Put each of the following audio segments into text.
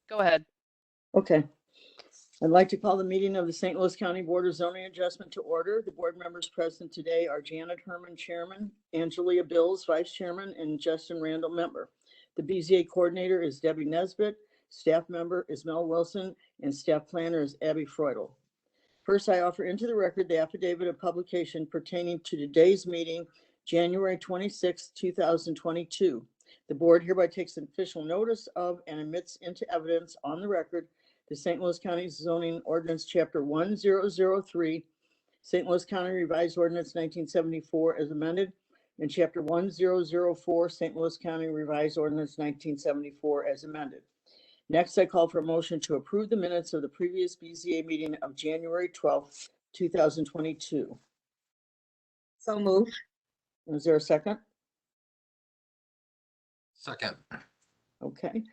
Go ahead. Okay. I'd like to call the meeting of the St. Louis County Board of Zoning Adjustment to order. The board members present today are Janet Herman, Chairman, Angelia Bills, Vice Chairman, and Justin Randall, Member. The BZA Coordinator is Debbie Nesbitt, Staff Member is Mel Wilson, and Staff Planner is Abby Freudel. First, I offer into the record the affidavit of publication pertaining to today's meeting, January 26, 2022. The board hereby takes official notice of and admits into evidence on the record the St. Louis County Zoning Ordinance, Chapter 1003, St. Louis County Revised Ordinance 1974 as amended, and Chapter 1004, St. Louis County Revised Ordinance 1974 as amended. Next, I call for a motion to approve the minutes of the previous BZA meeting of January 12th, 2022. So moved. Is there a second? Second. Okay.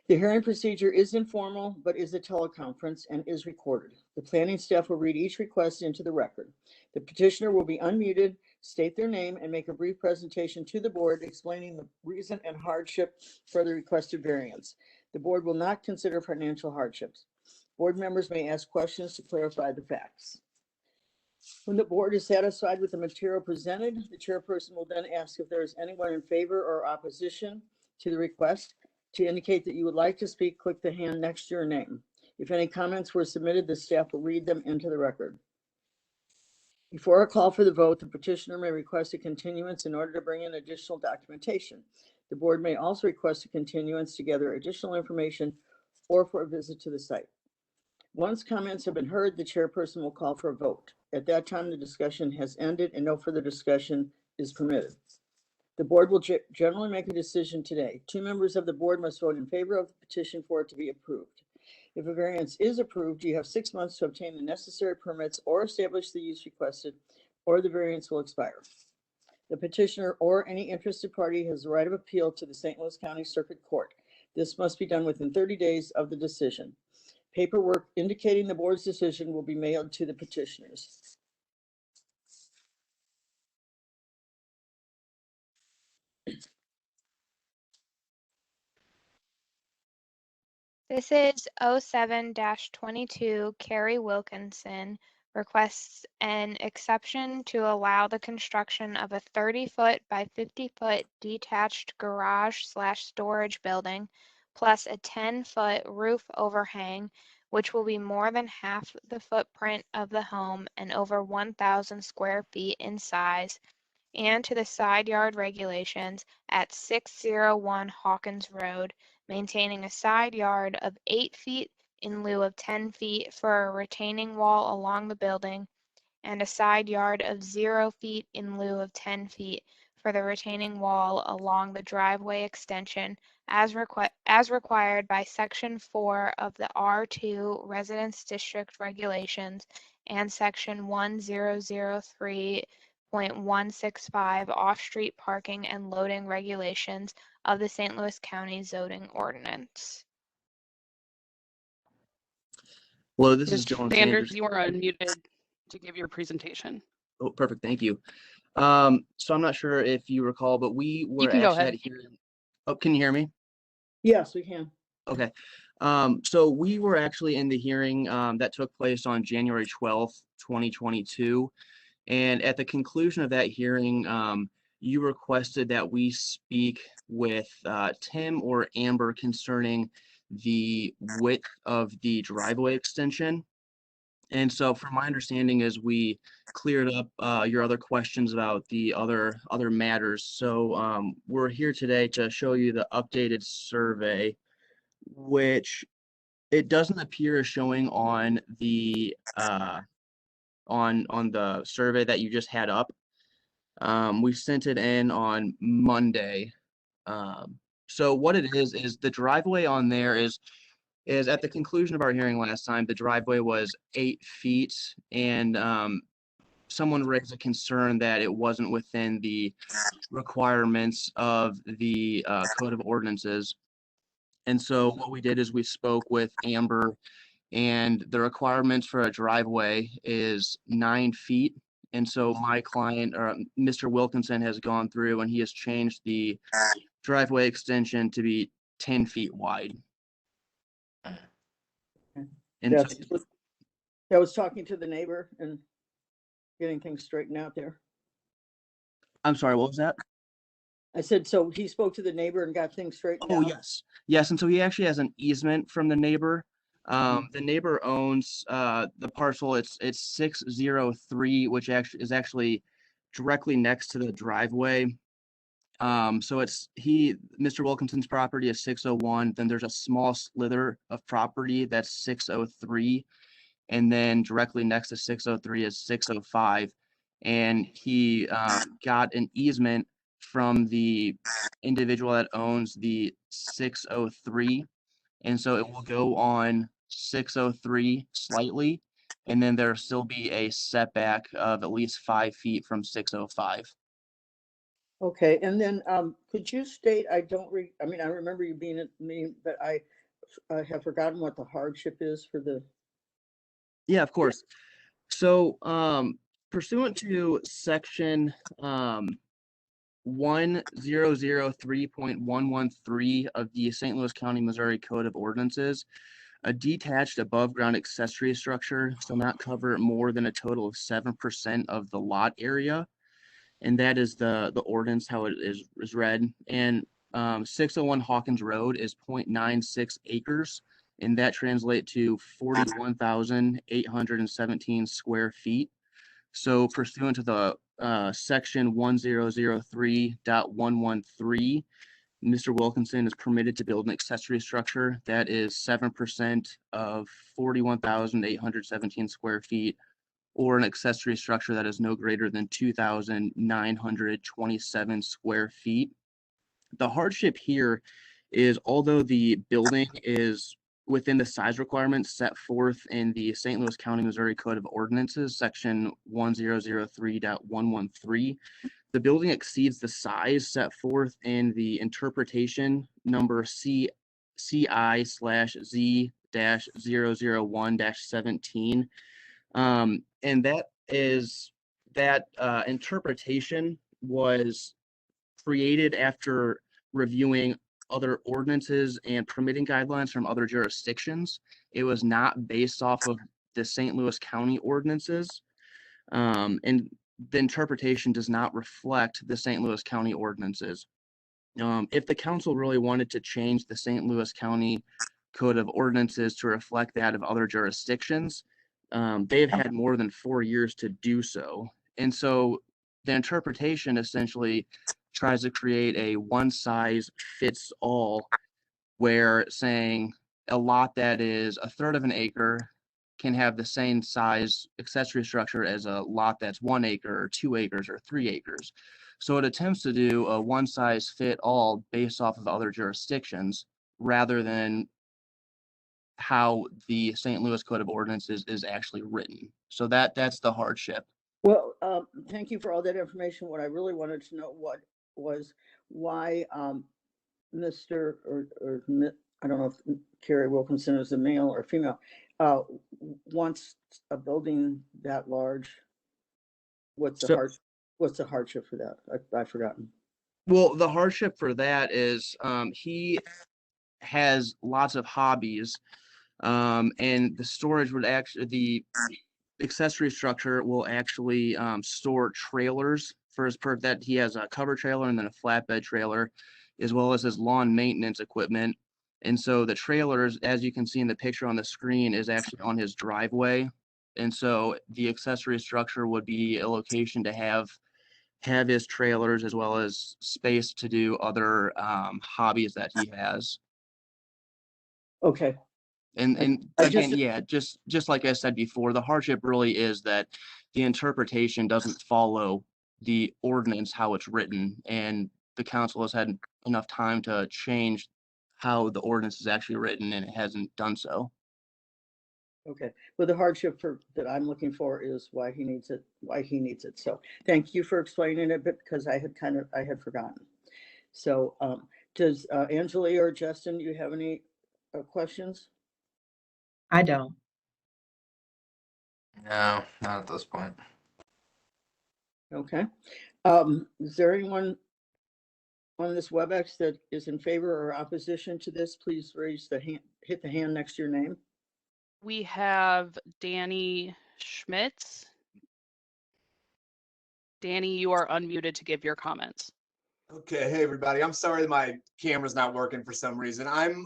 The hearing procedure is informal, but is a teleconference and is recorded. The planning staff will read each request into the record. The petitioner will be unmuted, state their name, and make a brief presentation to the board explaining the reason and hardship for the requested variance. The board will not consider financial hardships. Board members may ask questions to clarify the facts. When the board is satisfied with the material presented, the chairperson will then ask if there is anyone in favor or opposition to the request. To indicate that you would like to speak, click the hand next to your name. If any comments were submitted, the staff will read them into the record. Before a call for the vote, the petitioner may request a continuance in order to bring in additional documentation. The board may also request a continuance to gather additional information or for a visit to the site. Once comments have been heard, the chairperson will call for a vote. At that time, the discussion has ended and no further discussion is permitted. The board will generally make a decision today. 2 members of the board must vote in favor of the petition for it to be approved. If a variance is approved, you have 6 months to obtain the necessary permits or establish the use requested, or the variance will expire. The petitioner or any interested party has the right of appeal to the St. Louis County Circuit Court. This must be done within 30 days of the decision. Paperwork indicating the board's decision will be mailed to the petitioners. This is 07-22 Carrie Wilkinson requests an exception to allow the construction of a 30-foot by 50-foot detached garage/storage building plus a 10-foot roof overhang, which will be more than half the footprint of the home and over 1,000 square feet in size, and to the side yard regulations at 601 Hawkins Road, maintaining a side yard of 8 feet in lieu of 10 feet for a retaining wall along the building, and a side yard of 0 feet in lieu of 10 feet for the retaining wall along the driveway extension as required by Section 4 of the R2 Residence District Regulations and Section 1003.165 off-street parking and loading regulations of the St. Louis County Zoning Ordinance. Hello, this is Mr. Joan Sanders, Sanders. you are unmuted to give your presentation. Oh, perfect. Thank you. So I'm not sure if you recall, but we were You can go actually ahead. at hearing. Oh, can you hear me? Yes, we can. Okay. So we were actually in the hearing that took place on January 12th, 2022. And at the conclusion of that hearing, you requested that we speak with Tim or Amber concerning the width of the driveway extension. And so from my understanding is we cleared up your other questions about the other matters. So we're here today to show you the updated survey, which it doesn't appear as showing on the on the survey that you just had up. We sent it in on Monday. So what it is the driveway on there is at the conclusion of our hearing last time, the driveway was 8 feet, and someone raised a concern that it wasn't within the requirements of the Code of Ordinances. And so what we did is we spoke with Amber, and the requirements for a driveway is 9 feet. And so my client, or Mr. Wilkinson, has gone through and he has changed the driveway extension to be 10 feet wide. And so- That was talking to the neighbor and getting things straightened out there. I'm sorry, what was that? I said, so he spoke to the neighbor and got things straightened Oh, out? yes. Yes, and so he actually has an easement from the neighbor. The neighbor owns the parcel. It's 603, which actually is actually directly next to the driveway. So Mr. Wilkinson's property is 601. Then there's a small slither of property that's 603. And then directly next to 603 is 605. And he got an easement from the individual that owns the 603. And so it will go on 603 slightly, and then there'll still be a setback of at least 5 feet from 605. Okay, and then, could you state, I remember you being at the meeting, but I have forgotten what the hardship is for the, Yeah, of course. So, pursuant to section 1003.113 of the St. Louis County, Missouri Code of Ordinances, a detached above-ground accessory structure shall not cover more than a total of 7% of the lot area. And that is the ordinance, how it is read. And 601 Hawkins Road is 0.96 acres, and that translates to 41,817 square feet. So pursuant to the section 1003.113, Mr. Wilkinson is permitted to build an accessory structure that is 7% of 41,817 square feet, or an accessory structure that is no greater than 2,927 square feet. The hardship here is, although the building is within the size requirements set forth in the St. Louis County, Missouri Code of Ordinances, section 1003.113, the building exceeds the size set forth in the interpretation number CI/Z-001-17. And that interpretation was created after reviewing other ordinances and permitting guidelines from other jurisdictions. It was not based off of the St. Louis County ordinances. And the interpretation does not reflect the St. Louis County ordinances. If the council really wanted to change the St. Louis County Code of Ordinances to reflect that of other jurisdictions, they've had more than 4 years to do so. And so the interpretation essentially tries to create a one size fits all, where saying a lot that is a third of an acre can have the same size accessory structure as a lot that's 1 acre or 2 acres or 3 acres. So it attempts to do a one size fit all based off of other jurisdictions rather than how the St. Louis Code of Ordinances is actually written. So that's the hardship. well, thank you for all that information. What I really wanted to know was why, Mr. I don't know if Carrie Wilkinson is a male or female, wants a building that large. What's the So- hardship for that? I've forgotten. Well, the hardship for that is he has lots of hobbies, and the storage would actually, the accessory structure will actually store trailers for his that he has a cover trailer and then a flatbed trailer, as well as his lawn maintenance equipment. And so the trailers, as you can see in the picture on the screen, is actually on his driveway. And so the accessory structure would be a location to have his trailers, as well as space to do other hobbies that he has. Okay, And I again, just- yeah, just like I said before, the hardship really is that the interpretation doesn't follow the ordinance, how it's written, and the council has had enough time to change how the ordinance is actually written, and it hasn't done so. okay. Well, the hardship that I'm looking for is why he needs it. So thank you for explaining it, because I had forgotten. So, does Angela or Justin, you have any questions? I don't. No, not at this point. Okay. Is there anyone on this WebEx that is in favor or opposition to this, please raise the hand, hit the hand next to your name. We have Danny Schmitz. Danny, you are unmuted to give your comments. Okay, hey everybody. I'm sorry that my camera's not working for some reason. I'm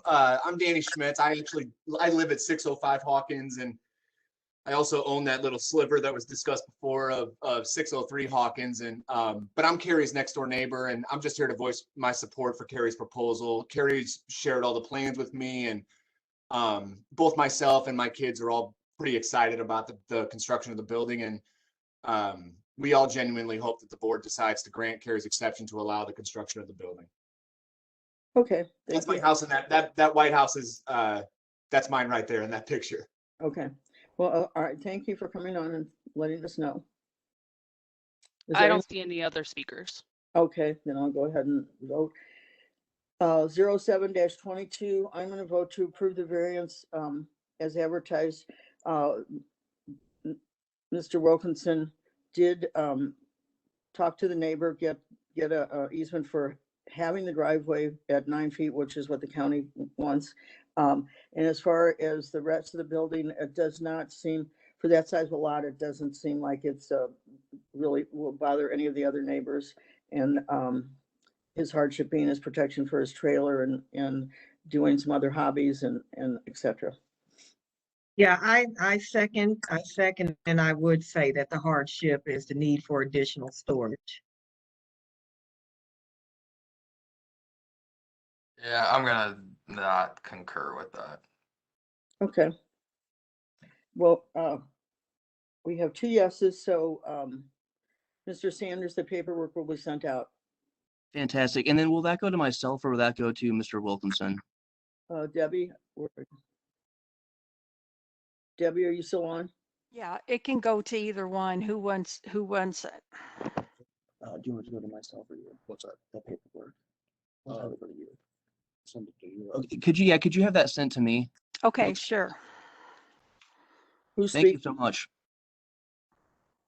Danny Schmitz. I live at 605 Hawkins, and I also own that little sliver that was discussed before of 603 Hawkins. And but I'm Carrie's next door neighbor, and I'm just here to voice my support for Carrie's proposal. Carrie's shared all the plans with me, and both myself and my kids are all pretty excited about the construction of the building, and we all genuinely hope that the board decides to grant Carrie's exception to allow the construction of the building. Okay, That's thank my you. house, and that White House is that's mine right there in that picture. Okay, well, all right, thank you for coming on and letting us know. Is I there don't see any other speakers. Okay, then I'll go ahead and vote. 07-22, I'm gonna vote to approve the variance as advertised. Mr. Wilkinson did talk to the neighbor, get a easement for having the driveway at 9 feet, which is what the county wants. And as far as the rest of the building, it does not seem, for that size of a lot, it doesn't seem like it's really will bother any of the other neighbors. And his hardship being his protection for his trailer and doing some other hobbies and et cetera. Yeah, I second, and I would say that the hardship is the need for additional storage. Yeah, I'm gonna not concur with that. Okay. Well, we have 2 yeses, so Mr. Sanders, the paperwork will be sent out. Fantastic. And then will that go to myself or will that go to Mr. Wilkinson? Debbie, Debbie, are you still on? Yeah, it can go to either one. Who wants it? Do you want it to go to myself or you? What's that? That paperwork. I'll have it go to you. Send it to you. Okay, could you have that sent to me? Okay, sure. Who's Thank you speaking? so much.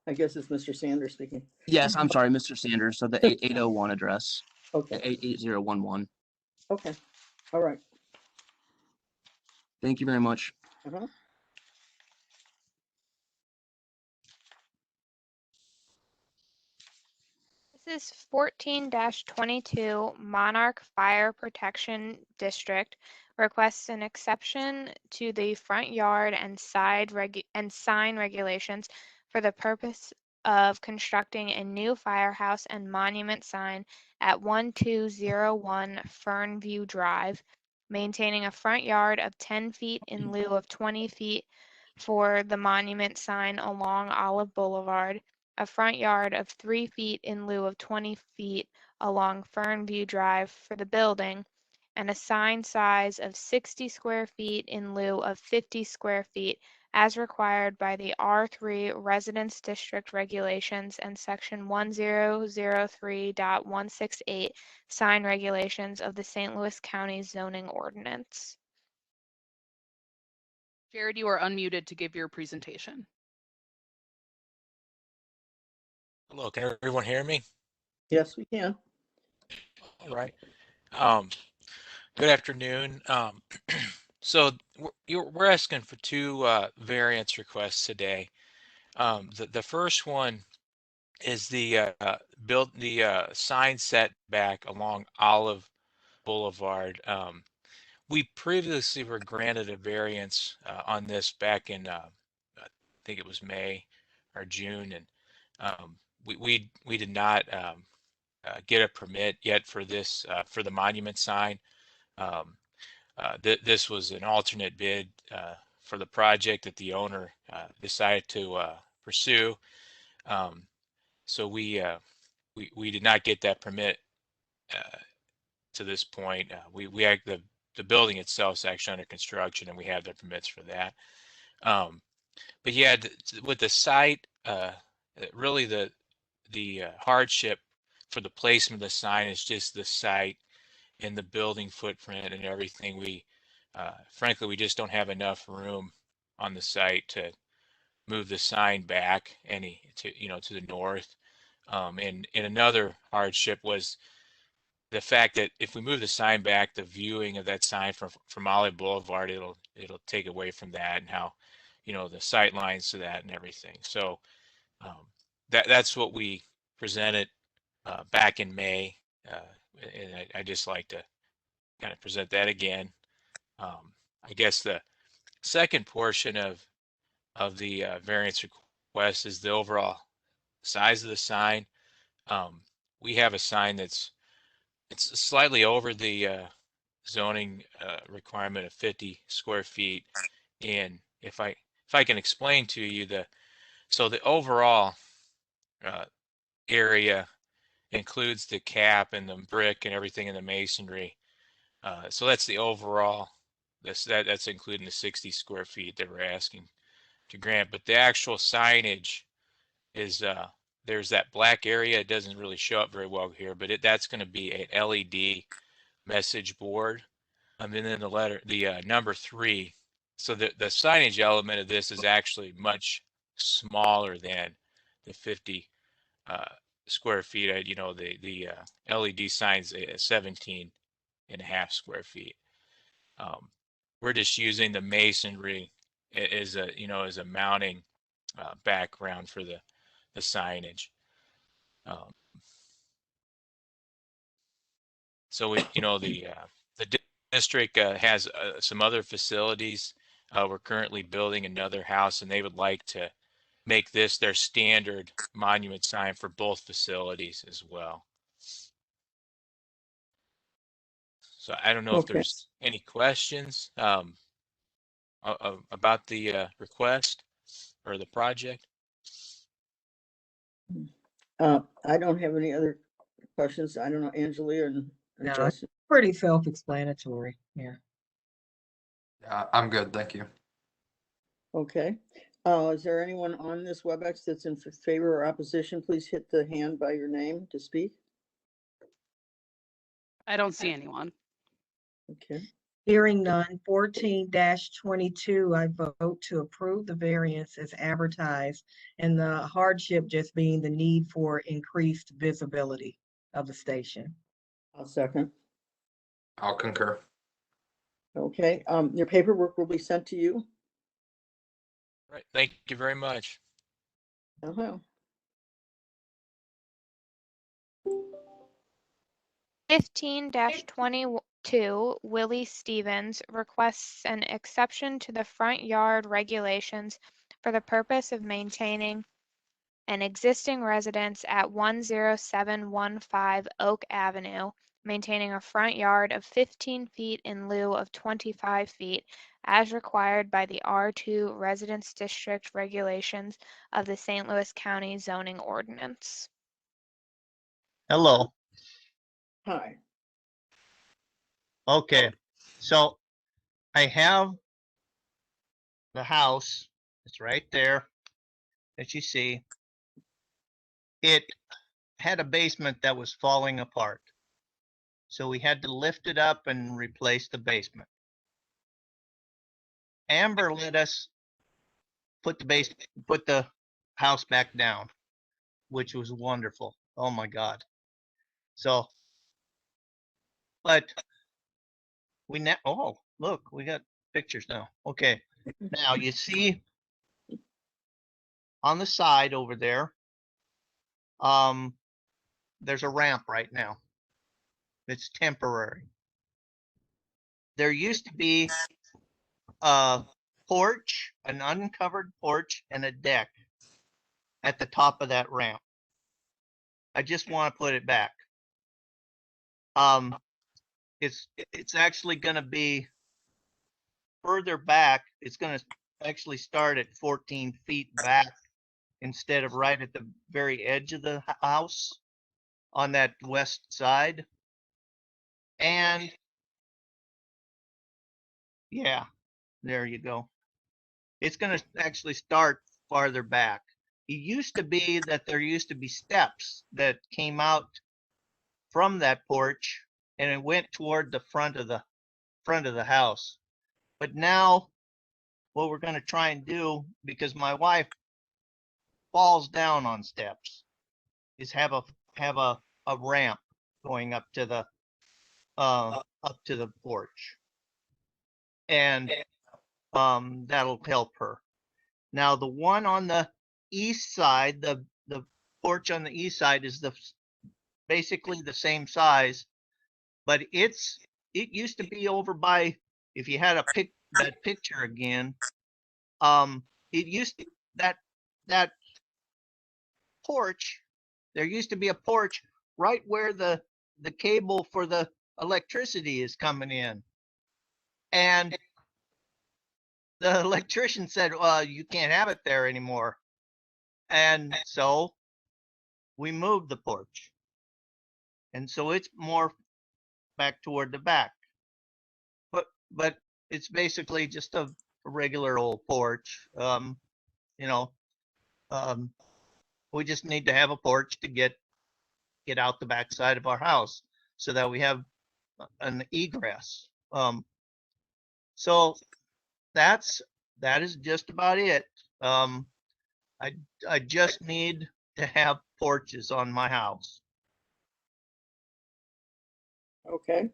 I guess it's Mr. Sanders speaking. Yes, I'm sorry, Mr. Sanders. So the 801 address, Okay, 88011. okay, all right. Thank you very much. Uh-huh. This is 14-22 Monarch Fire Protection District requests an exception to the front yard and sign regulations for the purpose of constructing a new firehouse and monument sign at 1201 Fernview Drive, maintaining a front yard of 10 feet in lieu of 20 feet for the monument sign along Olive Boulevard, a front yard of 3 feet in lieu of 20 feet along Fernview Drive for the building, and a sign size of 60 square feet in lieu of 50 square feet as required by the R3 Residence District Regulations and Section 1003.168 sign regulations of the St. Louis County Zoning Ordinance. Jared, you are unmuted to give your presentation. Hello, can everyone hear me? Yes, we can. All right. Good afternoon. So we're asking for 2 variance requests today. The first one is the sign setback along Olive Boulevard. We previously were granted a variance on this back in I think it was May or June, and we did not get a permit yet for this for the monument sign. This was an alternate bid for the project that the owner decided to pursue. So we did not get that permit to this point. The building itself is actually under construction, and we have the permits for that. But yeah, with the site, really the hardship for the placement of the sign is just the site and the building footprint and everything. Frankly, we just don't have enough room on the site to move the sign back to the north. And another hardship was the fact that if we move the sign back, the viewing of that sign from Olive Boulevard, it'll take away from that and how, you know, the sight lines to that and everything. So that's what we presented back in May, and I just like to kind of present that again. I guess the second portion of the variance request is the overall size of the sign. We have a sign it's slightly over the zoning requirement of 50 square feet. And if I can explain to you the overall area includes the cap and the brick and everything in the masonry. So that's the overall. That's including the 60 square feet that we're asking to grant. But the actual signage is there's that black area. It doesn't really show up very well here, but that's going to be an LED message board. And then the number 3. So the signage element of this is actually much smaller than the 50 square feet. You know, the LED signs 17.5 square feet. We're just using the masonry as a mounting background for the signage. So we, the district has some other facilities. We're currently building another house, and they would like to make this their standard monument sign for both facilities as well. So I don't know if Okay. there's any questions about the request or the project. I don't have any other questions. I don't know, Angelia and No, it's Justin. pretty self-explanatory. Yeah. I'm good, thank you. Okay. Is there anyone on this WebEx that's in favor or opposition? Please hit the hand by your name to speak. I don't see anyone. Okay. Hearing none, 14-22, I vote to approve the variance as advertised, and the hardship just being the need for increased visibility of the station. I'll second. I'll concur. Okay, your paperwork will be sent to you. Right. Thank you very much. Uh-huh. 15-22, Willie Stevens requests an exception to the front yard regulations for the purpose of maintaining an existing residence at 10715 Oak Avenue, maintaining a front yard of 15 feet in lieu of 25 feet as required by the R2 Residence District regulations of the St. Louis County zoning ordinance. Hello. Hi. Okay, so I have the house. It's right there that you see. It had a basement that was falling apart. So we had to lift it up and replace the basement. Amber let us put the house back down, which was wonderful. Oh my God. So, but oh, look, we got pictures now. Okay. Now you see on the side over there, there's a ramp right now. It's temporary. There used to be a porch, an uncovered porch and a deck at the top of that ramp. I just want to put it back. It's actually going to be further back. It's going to actually start at 14 feet back instead of right at the very edge of the house on that west side. And yeah, there you go. It's going to actually start farther back. It used to be that there used to be steps that came out from that porch and it went toward the front of the house. But now what we're going to try and do, because my wife falls down on steps, is have a ramp going up to the up to the porch. And that'll help her. Now, the one on the east side, the porch on the east side is basically the same size, but it used to be over by, if you had that picture again, it used to, that porch, there used to be a porch right where the cable for the electricity is coming in. And the electrician said, you can't have it there anymore. And so we moved the porch. And so it's more back toward the back. But it's basically just a regular old porch. We just need to have a porch to get out the backside of our house so that we have an egress. So that is just about it. I just need to have porches on my house. Okay.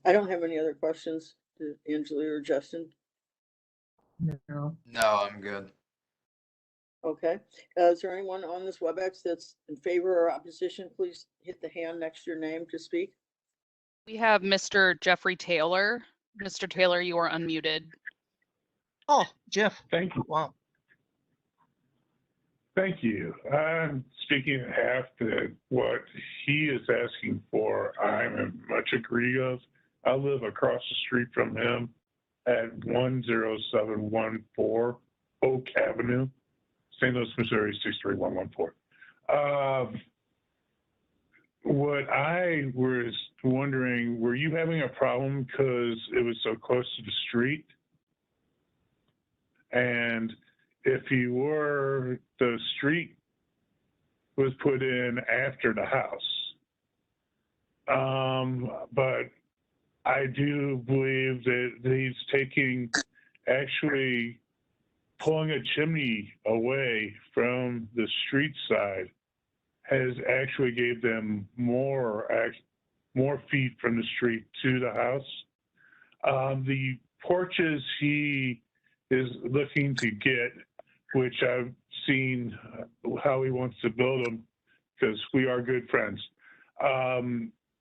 I don't have any other questions to Angela or Justin. No. No, I'm good. Okay. Is there anyone on this WebEx that's in favor or opposition? Please hit the hand next to your name to speak. We have Mr. Jeffrey Taylor. Mr. Taylor, you are unmuted. Oh, Jeff. Thank you. Wow. Thank you. I'm speaking half to what he is asking for. I'm much agree of. I live across the street from him at 10714 Oak Avenue, St. Louis, Missouri 63114. What I was wondering, were you having a problem because it was so close to the street? And if you were, the street was put in after the house. But I do believe that he's actually pulling a chimney away from the street side has actually gave them more feet from the street to the house. The porches he is looking to get, which I've seen how he wants to build them, because we are good friends.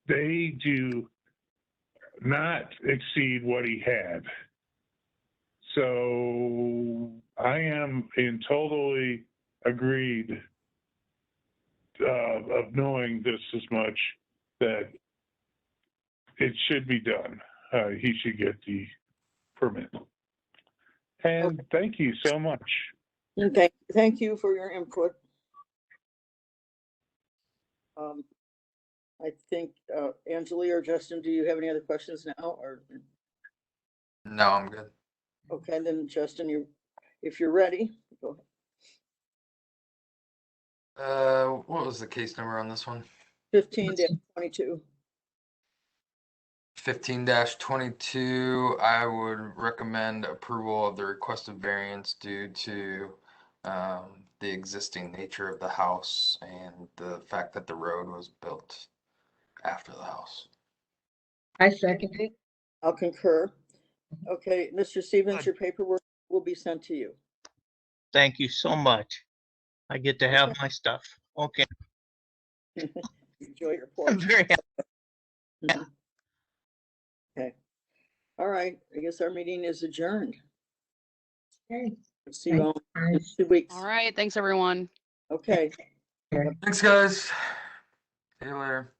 They do not exceed what he had. So I am in totally agreed of knowing this as much, that it should be done. He should get the permit. And thank you so much. Thank you for your input. I think, Angela or Justin, do you have any other questions now, or? No, I'm good. Okay, then Justin, if you're ready, go ahead. What was the case number on this one? 15-22. 15-22, I would recommend approval of the requested variance due to the existing nature of the house and the fact that the road was built after the house. I second it. I'll concur. Okay, Mr. Stevens, your paperwork will be sent to you. Thank you so much. I get to have my stuff. Okay. Enjoy your I'm porch. very happy. Okay. All right, I guess our meeting is adjourned. Okay. See you all in 2 weeks. All right. Thanks, everyone. Okay. Thanks, guys. See you later.